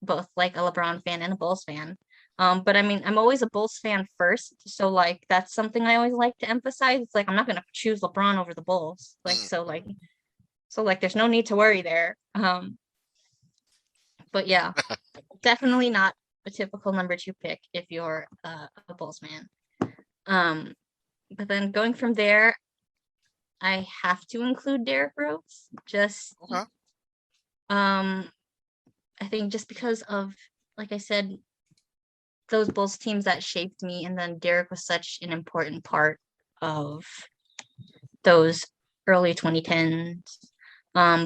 both like a LeBron fan and a Bulls fan. But I mean, I'm always a Bulls fan first, so like that's something I always like to emphasize. It's like I'm not gonna choose LeBron over the Bulls, like Mm. so like there's no need to worry there. But yeah, definitely not a typical number two pick if you're a Bulls fan. Um, but then going from there, I have to include Derrick Rose. Just Okay. um, I think just because of, like I said, those Bulls teams that shaped me, and then Derek was such an important part of those early 2010s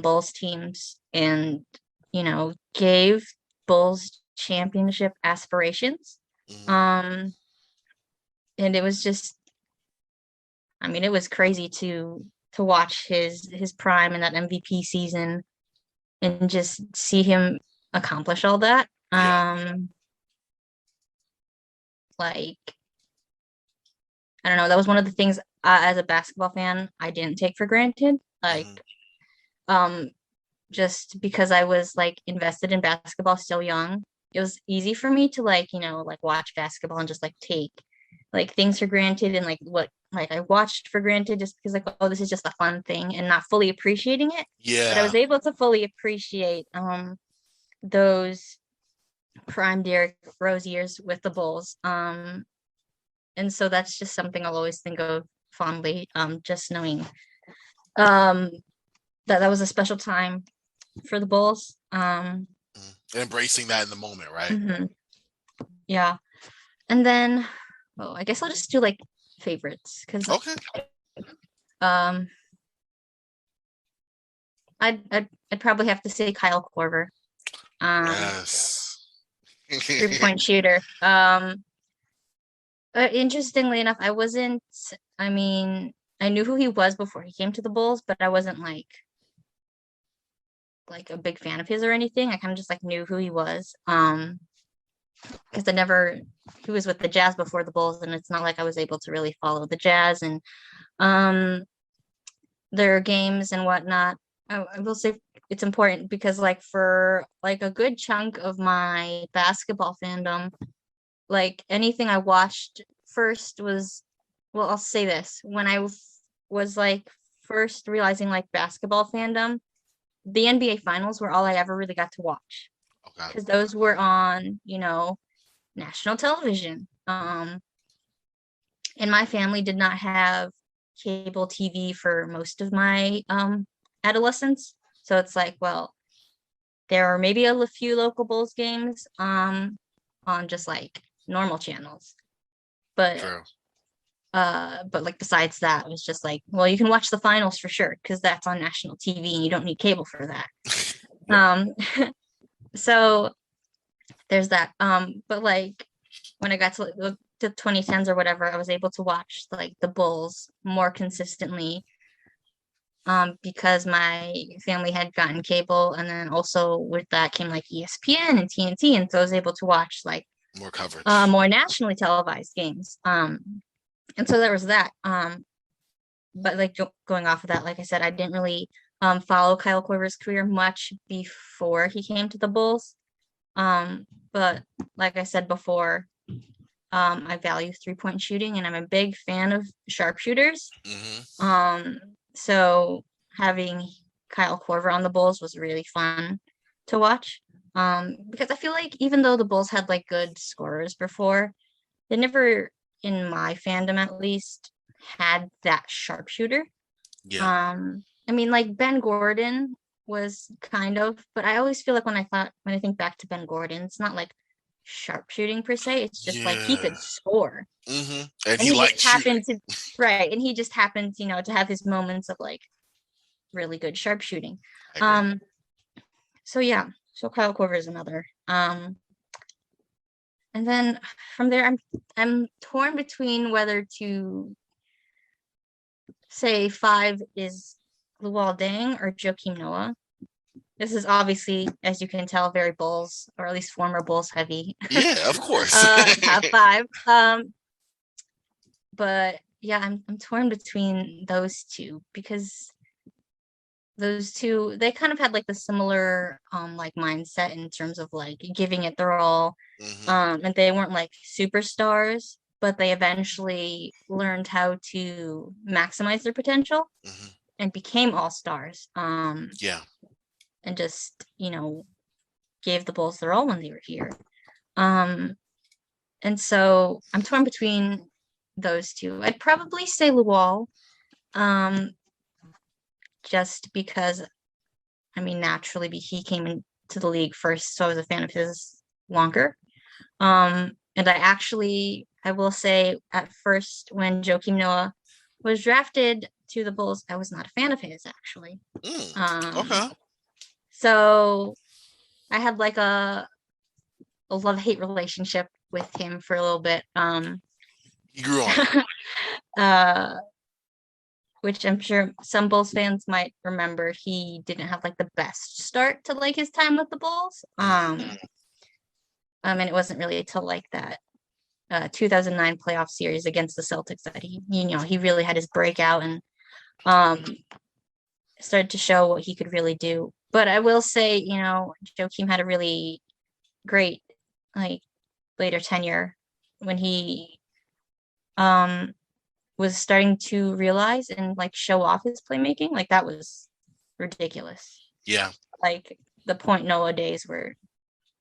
Bulls teams, and gave Bulls championship aspirations. Mhm. Um, and it was just, I mean, it was crazy to watch his prime in that MVP season and just see him accomplish all that. Yeah. Like I don't know, that was one of the things as a basketball fan I didn't take for granted. Like, Hmm. um, just because I was like invested in basketball so young, it was easy for me to like, like watch basketball and just like take like things for granted and like what like I watched for granted just because like, oh, this is just a fun thing and not fully appreciating it. But I Yeah. was able to fully appreciate those prime Derrick Rose years with the Bulls. And so that's just something I'll always think of fondly. Just knowing um that was a special time for the Bulls. Mhm. Embracing that in the moment, right? Mhm, yeah. And then, oh, I guess I'll just do like favorites because Okay. um I'd probably have to say Kyle Korver, um, Yes. 3-point shooter. Interestingly enough, I wasn't. I mean, I knew who he was before he came to the Bulls, but I wasn't like a big fan of his or anything. I kind of just like knew who he was. Because I never he was with the Jazz before the Bulls, and it's not like I was able to really follow the Jazz and um their games and whatnot. I will say it's important because like for like a good chunk of my basketball fandom, like anything I watched first was, well, I'll say this. When I was like first realizing like basketball fandom, the NBA finals were all I ever really got to watch Okay. because those were on, national television. and my family did not have cable TV for most of my adolescence. So it's like, well, there are maybe a few local Bulls games on just like normal channels. But True. but like besides that, it was just like, well, you can watch the finals for sure because that's on national TV and you don't need cable for that. So there's that. But like when I got to the 2010s or whatever, I was able to watch like the Bulls more consistently because my family had gotten cable, and then also with that came like ESPN and TNT, and so I was able to watch like More coverage. More nationally televised games. And so there was that. But like going off of that, like I said, I didn't really follow Kyle Korver's career much before he came to the Bulls. But like I said before, I value 3-point shooting, and I'm a big fan of sharpshooters. So having Kyle Korver on the Bulls was really fun to watch. Because I feel like even though the Bulls had like good scorers before, they never, in my fandom at least, had that sharpshooter. Yeah. I mean, like Ben Gordon was kind of, but I always feel like when I think back to Ben Gordon, it's not like sharpshooting per se. It's just like he could score. And he just happened to right, and he just happened, to have his moments of like really good sharpshooting. So yeah, so Kyle Korver is another. And then from there, I'm torn between whether to say 5 is Luol Deng or Joakim Noah. This is obviously, as you can tell, very Bulls, or at least former Bulls heavy. Yeah, of course. Top 5. But yeah, I'm torn between those two because those two, they kind of had like the similar like mindset in terms of like giving it their all. And they weren't like superstars, but they eventually learned how to maximize their potential and became all-stars. Yeah. And just, gave the Bulls their all when they were here. And so I'm torn between those two. I'd probably say Luol, just because, I mean, naturally he came into the league first, so I was a fan of his longer. And I will say at first when Joakim Noah was drafted to the Bulls, I was not a fan of his actually. Okay. So I had like a love-hate relationship with him for a little bit. You grew on. Which I'm sure some Bulls fans might remember. He didn't have like the best start to like his time with the Bulls. And it wasn't really till like that 2009 playoff series against the Celtics that he really had his breakout and started to show what he could really do. But I will say, Joakim had a really great like later tenure when he was starting to realize and like show off his playmaking. Like that was ridiculous. Yeah. Like the Point Noah days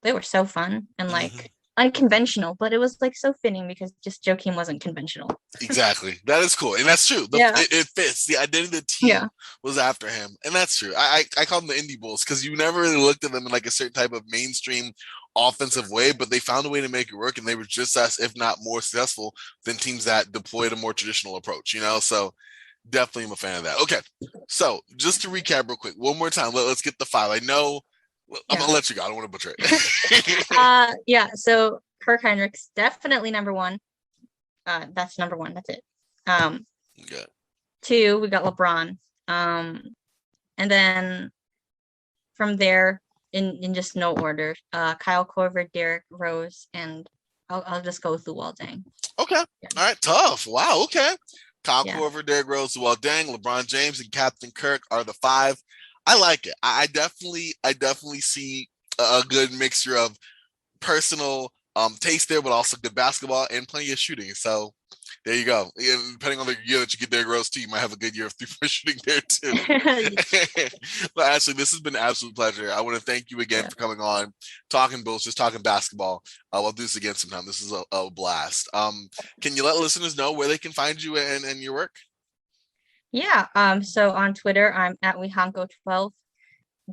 they were so fun and like unconventional, but it was like so fitting because just Joakim wasn't conventional. Exactly. That is cool. And that's true. It fits. The identity of the team was after him. And that's true. I call them the Indie Bulls because you never really looked at them in like a certain type of mainstream offensive way, but they found a way to make it work, and they were just as, if not more successful than teams that deployed a more traditional approach, so definitely I'm a fan of that. Okay. So just to recap real quick, one more time, let's get the 5. I know I'm gonna let you go. I don't want to butcher it. So Kirk Hinrichs, definitely number 1. That's number 1. That's it. Okay. 2, we got LeBron. And then from there, in just no order, Kyle Korver, Derrick Rose, and I'll just go with Luol Deng. Okay. Yeah. All right. Tough. Wow. Okay. Kyle Korver, Derrick Rose, Luol Deng, LeBron James, and Captain Kirk are the 5. I like it. I definitely see a good mixture of personal taste there, but also good basketball and plenty of shooting. So there you go. And depending on the year that you get there, Gross, too, you might have a good year of 3-point shooting there too. But Ashley, this has been an absolute pleasure. I want to thank you again for coming on, talking Bulls, just talking basketball. We'll do this again sometime. This is a blast. Can you let listeners know where they can find you and your work? Yeah. So on Twitter, I'm at Wijangco12,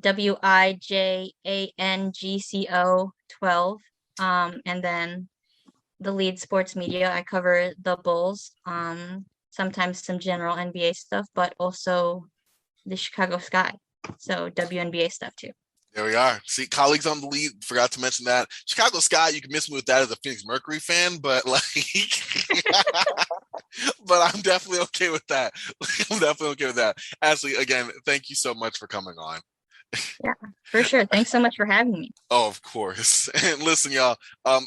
WIJANGCO 12. And then the lead sports media, I cover the Bulls, sometimes some general NBA stuff, but also the Chicago Sky. So WNBA stuff too. There we are. See, colleagues on the lead. Forgot to mention that. Chicago Sky, you can miss me with that as a Phoenix Mercury fan, but like, but I'm definitely okay with that. I'm definitely okay with that. Ashley, again, thank you so much for coming on. Yeah, for sure. Thanks so much for having me. Oh, of course. And listen, y'all,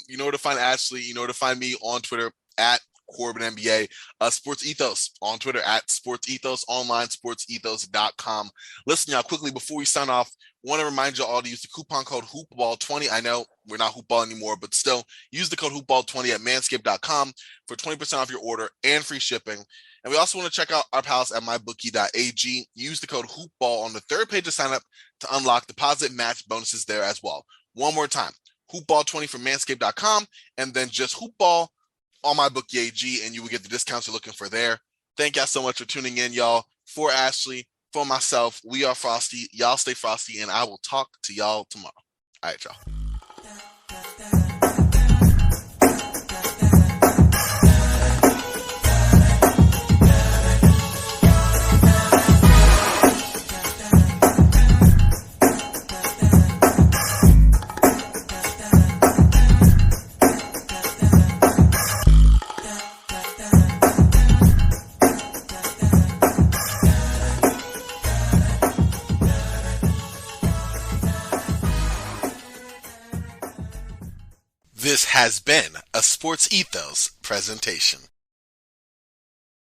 you know where to find Ashley. You know where to find me on Twitter at Corbin NBA, Sports Ethos on Twitter at Sports Ethos, online sportsethos.com. Listen, y'all, quickly before we sign off, want to remind you all to use the coupon code HoopBall20. I know we're not HoopBall anymore, but still use the code HoopBall20 at manscaped.com for 20% off your order and free shipping. And we also want to check out our pals at mybookie.ag. Use the code HoopBall on the third page to sign up to unlock deposit match bonuses there as well. One more time, HoopBall20 from manscaped.com, and then just HoopBall on mybookie.ag, and you will get the discounts you're looking for there. Thank y'all so much for tuning in, y'all. For Ashley, for myself, we are Frosty. Y'all stay frosty, and I will talk to y'all tomorrow. All right, y'all. This has been a Sports Ethos presentation.